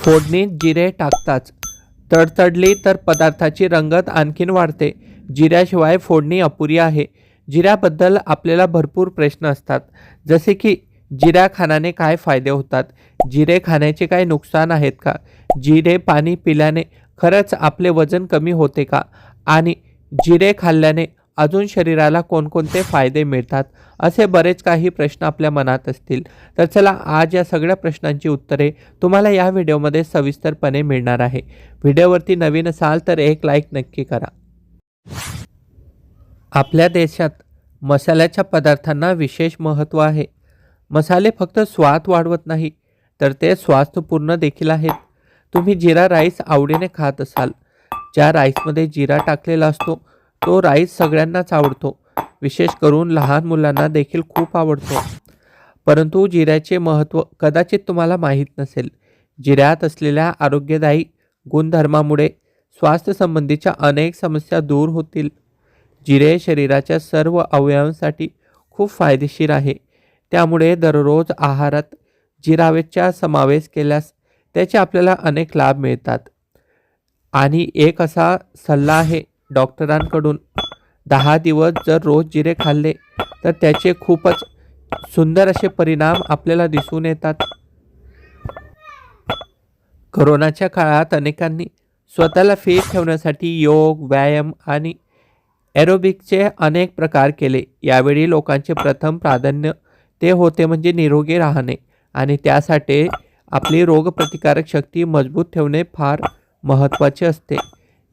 फोडणीत जिरे टाकताच तडतडली तर पदार्थाची रंगत आणखीन वाढते. जिऱ्याशिवाय फोडणी अपुरी आहे. जिऱ्याबद्दल आपल्याला भरपूर प्रश्न असतात, जसे की जिरा खाण्याने काय फायदे होतात, जिरे खाण्याचे काय नुकसान आहेत का, जिरे पाणी पिल्याने खरंच आपले वजन कमी होते का, आणि जिरे खाल्ल्याने अजून शरीराला कोणकोणते फायदे मिळतात, असे बरेच काही प्रश्न आपल्या मनात असतील. तर चला, आज या सगळ्या प्रश्नांची उत्तरे तुम्हाला या व्हिडिओमध्ये सविस्तरपणे मिळणार आहे. व्हिडिओवरती नवीन असाल तर एक लाईक नक्की करा. आपल्या देशात मसाल्याच्या पदार्थांना विशेष महत्त्व आहे. मसाले फक्त स्वाद वाढवत नाही, तर ते स्वास्थ्यपूर्ण देखील आहेत. तुम्ही जिरा राईस आवडीने खात असाल. ज्या राईसमध्ये जिरा टाकलेला असतो तो राईस सगळ्यांनाच आवडतो. विशेष करून लहान मुलांना देखील खूप आवडतो. परंतु जिऱ्याचे महत्त्व कदाचित तुम्हाला माहीत नसेल. जिऱ्यात असलेल्या आरोग्यदायी गुणधर्मामुळे स्वास्थ्यसंबंधीच्या अनेक समस्या दूर होतील. जिरे शरीराच्या सर्व अवयवांसाठी खूप फायदेशीर आहे. त्यामुळे दररोज आहारात जिरावेचा समावेश केल्यास त्याचे आपल्याला अनेक लाभ मिळतात. आणि एक असा सल्ला आहे डॉक्टरांकडून, 10 दिवस जर रोज जिरे खाल्ले तर त्याचे खूपच सुंदर असे परिणाम आपल्याला दिसून येतात. कोरोनाच्या काळात अनेकांनी स्वतःला फिट ठेवण्यासाठी योग, व्यायाम आणि एरोबिकचे अनेक प्रकार केले. यावेळी लोकांचे प्रथम प्राधान्य ते होते म्हणजे निरोगी राहणे, आणि त्यासाठी आपली रोगप्रतिकारक शक्ती मजबूत ठेवणे फार महत्त्वाचे असते.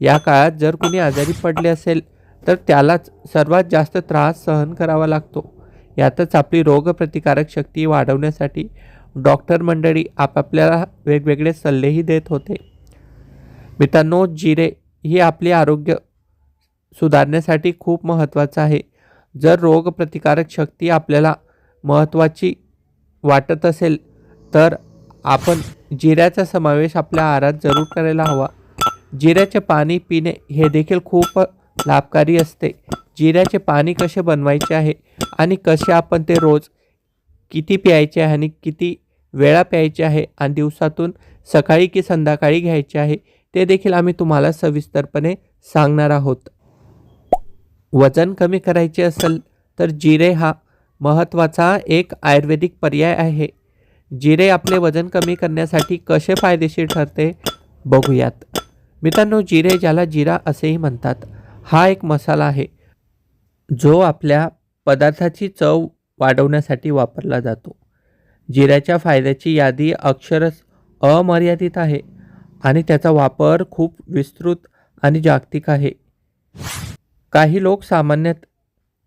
या काळात जर कोणी आजारी पडले असेल तर त्यालाच सर्वात जास्त त्रास सहन करावा लागतो. यातच आपली रोगप्रतिकारक शक्ती वाढवण्यासाठी डॉक्टर मंडळी आपापल्याला वेगवेगळे सल्लेही देत होते. मित्रांनो, जिरे ही आपले आरोग्य सुधारण्यासाठी खूप महत्त्वाचं आहे. जर रोगप्रतिकारक शक्ती आपल्याला महत्त्वाची वाटत असेल तर आपण जिऱ्याचा समावेश आपल्या आहारात जरूर करायला हवा. जिऱ्याचे पाणी पिणे हे देखील खूप लाभकारी असते. जिऱ्याचे पाणी कसे बनवायचे आहे आणि कसे आपण ते रोज किती प्यायचे आहे आणि किती वेळा प्यायचे आहे आणि दिवसातून सकाळी की संध्याकाळी घ्यायचे आहे, ते देखील आम्ही तुम्हाला सविस्तरपणे सांगणार आहोत. वजन कमी करायचे असेल तर जिरे हा महत्त्वाचा एक आयुर्वेदिक पर्याय आहे. जिरे आपले वजन कमी करण्यासाठी कसे फायदेशीर ठरते बघूयात. मित्रांनो, जिरे, ज्याला जिरा असेही म्हणतात, हा एक मसाला आहे जो आपल्या पदार्थाची चव वाढवण्यासाठी वापरला जातो. जिऱ्याच्या फायद्याची यादी अक्षरश अमर्यादित आहे आणि त्याचा वापर खूप विस्तृत आणि जागतिक आहे. काही लोक सामान्यत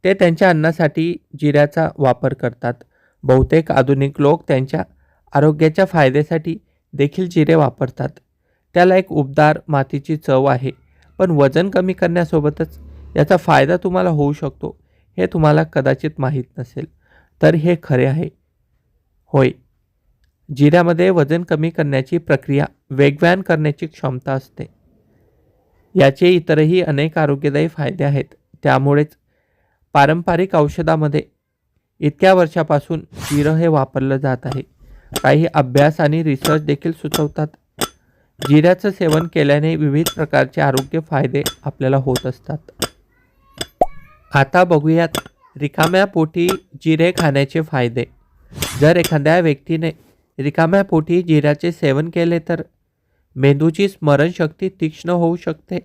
ते त्यांच्या अन्नासाठी जिऱ्याचा वापर करतात. बहुतेक आधुनिक लोक त्यांच्या आरोग्याच्या फायद्यासाठी देखील जिरे वापरतात. त्याला एक उबदार मातीची चव आहे, पण वजन कमी करण्यासोबतच याचा फायदा तुम्हाला होऊ शकतो हे तुम्हाला कदाचित माहीत नसेल, तर हे खरे आहे. होय, जिऱ्यामध्ये वजन कमी करण्याची प्रक्रिया वेगवान करण्याची क्षमता असते. याचे इतरही अनेक आरोग्यदायी फायदे आहेत. त्यामुळेच पारंपरिक औषधामध्ये इतक्या वर्षापासून जिरं हे वापरलं जात आहे. काही अभ्यास आणि रिसर्च देखील सुचवतात जिऱ्याचं सेवन केल्याने विविध प्रकारचे आरोग्य फायदे आपल्याला होत असतात. आता बघूयात रिकाम्या पोटी जिरे खाण्याचे फायदे. जर एखाद्या व्यक्तीने रिकाम्या पोटी जिऱ्याचे सेवन केले तर मेंदूची स्मरणशक्ती तीक्ष्ण होऊ शकते.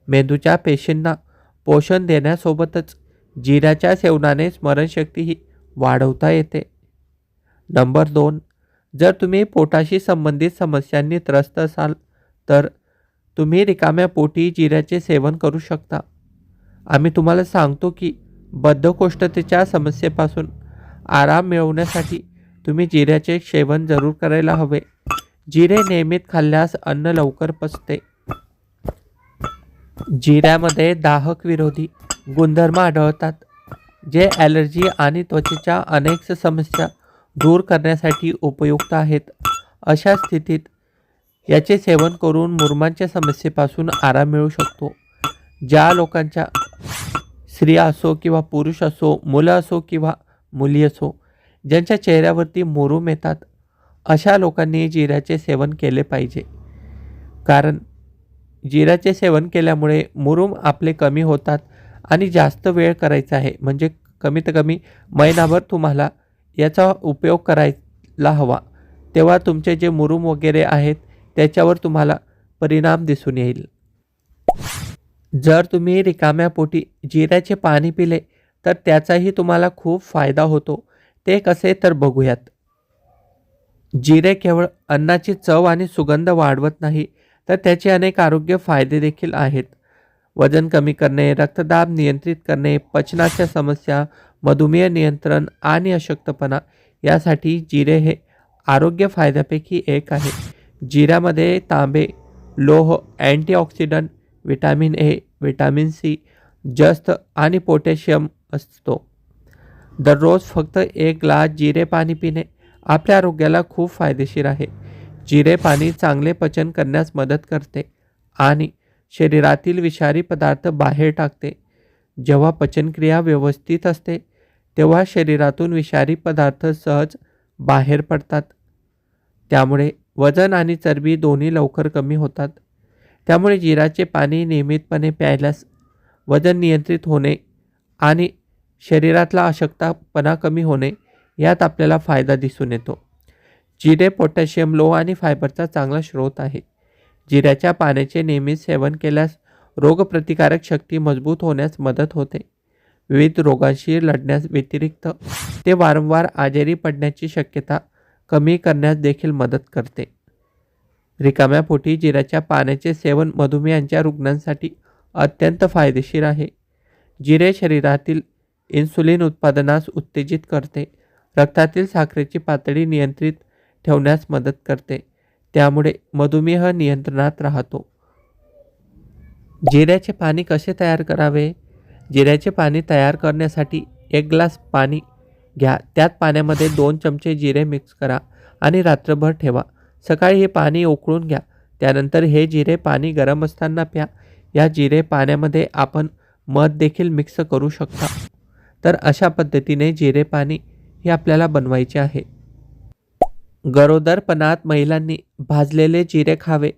मेंदूच्या पेशींना पोषण देण्यासोबतच जिऱ्याच्या सेवनाने स्मरणशक्तीही वाढवता येते. नंबर 2, जर तुम्ही पोटाशी संबंधित समस्यांनी त्रस्त असाल तर तुम्ही रिकाम्या पोटी जिऱ्याचे सेवन करू शकता. आम्ही तुम्हाला सांगतो की बद्धकोष्ठतेच्या समस्येपासून आराम मिळवण्यासाठी तुम्ही जिऱ्याचे सेवन जरूर करायला हवे. जिरे नियमित खाल्ल्यास अन्न लवकर पचते. जिऱ्यामध्ये दाहक विरोधी गुणधर्म आढळतात, जे ॲलर्जी आणि त्वचेच्या अनेक समस्या दूर करण्यासाठी उपयुक्त आहेत. अशा स्थितीत याचे सेवन करून मुरुमांच्या समस्येपासून आराम मिळू शकतो. ज्या लोकांच्या, स्त्रिया असो किंवा पुरुष असो, मुलं असो किंवा मुली असो, ज्यांच्या चेहऱ्यावरती मुरूम येतात, अशा लोकांनी जिऱ्याचे सेवन केले पाहिजे, कारण जिऱ्याचे सेवन केल्यामुळे मुरूम आपले कमी होतात आणि जास्त वेळ करायचा आहे, म्हणजे कमीत कमी महिनाभर तुम्हाला याचा उपयोग करायला हवा. तेव्हा तुमचे जे मुरूम वगैरे आहेत त्याच्यावर तुम्हाला परिणाम दिसून येईल. जर तुम्ही रिकाम्या पोटी जिऱ्याचे पाणी पिले तर त्याचाही तुम्हाला खूप फायदा होतो. ते कसे तर बघूयात. जिरे केवळ अन्नाची चव आणि सुगंध वाढवत नाही, तर त्याचे अनेक आरोग्य फायदे देखील आहेत. वजन कमी करणे, रक्तदाब नियंत्रित करणे, पचनाच्या समस्या, मधुमेह नियंत्रण आणि अशक्तपणा यासाठी जिरे हे आरोग्य फायद्यापैकी एक आहे. जिऱ्यामध्ये तांबे, लोह, antioxidant, vitamin A, vitamin C, जस्त आणि पोटॅशियम असतो. दररोज फक्त 1 ग्लास जिरे पाणी पिणे आपल्या आरोग्याला खूप फायदेशीर आहे. जिरे पाणी चांगले पचन करण्यास मदत करते आणि शरीरातील विषारी पदार्थ बाहेर टाकते. जेव्हा पचनक्रिया व्यवस्थित असते तेव्हा शरीरातून विषारी पदार्थ सहज बाहेर पडतात. त्यामुळे वजन आणि चरबी दोन्ही लवकर कमी होतात. त्यामुळे जिऱ्याचे पाणी नियमितपणे प्यायल्यास वजन नियंत्रित होणे आणि शरीरातला अशक्तपणा कमी होणे यात आपल्याला फायदा दिसून येतो. जिरे पोटॅशियम, लोह आणि फायबरचा चांगला स्रोत आहे. जिऱ्याच्या पाण्याचे नियमित सेवन केल्यास रोगप्रतिकारक शक्ती मजबूत होण्यास मदत होते. विविध रोगांशी लढण्यास व्यतिरिक्त ते वारंवार आजारी पडण्याची शक्यता कमी करण्यास देखील मदत करते. रिकाम्या पोटी जिऱ्याच्या पाण्याचे सेवन मधुमेहाच्या रुग्णांसाठी अत्यंत फायदेशीर आहे. जिरे शरीरातील इन्सुलिन उत्पादनास उत्तेजित करते, रक्तातील साखरेची पातळी नियंत्रित ठेवण्यास मदत करते, त्यामुळे मधुमेह नियंत्रणात राहतो. जिऱ्याचे पाणी कसे तयार करावे? जिऱ्याचे पाणी तयार करण्यासाठी 1 ग्लास पाणी घ्या. त्यात पाण्यामध्ये 2 चमचे जिरे मिक्स करा आणि रात्रभर ठेवा. सकाळी हे पाणी उकळून घ्या. त्यानंतर हे जिरे पाणी गरम असताना प्या. या जिरे पाण्यामध्ये आपण मध देखील मिक्स करू शकता. तर अशा पद्धतीने जिरे पाणी हे आपल्याला बनवायचे आहे. गरोदरपणात महिलांनी भाजलेले जिरे खावे.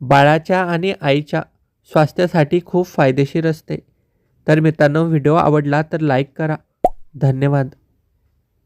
बाळाच्या आणि आईच्या स्वास्थ्यासाठी खूप फायदेशीर असते. तर मित्रांनो, व्हिडिओ आवडला तर लाईक करा. धन्यवाद.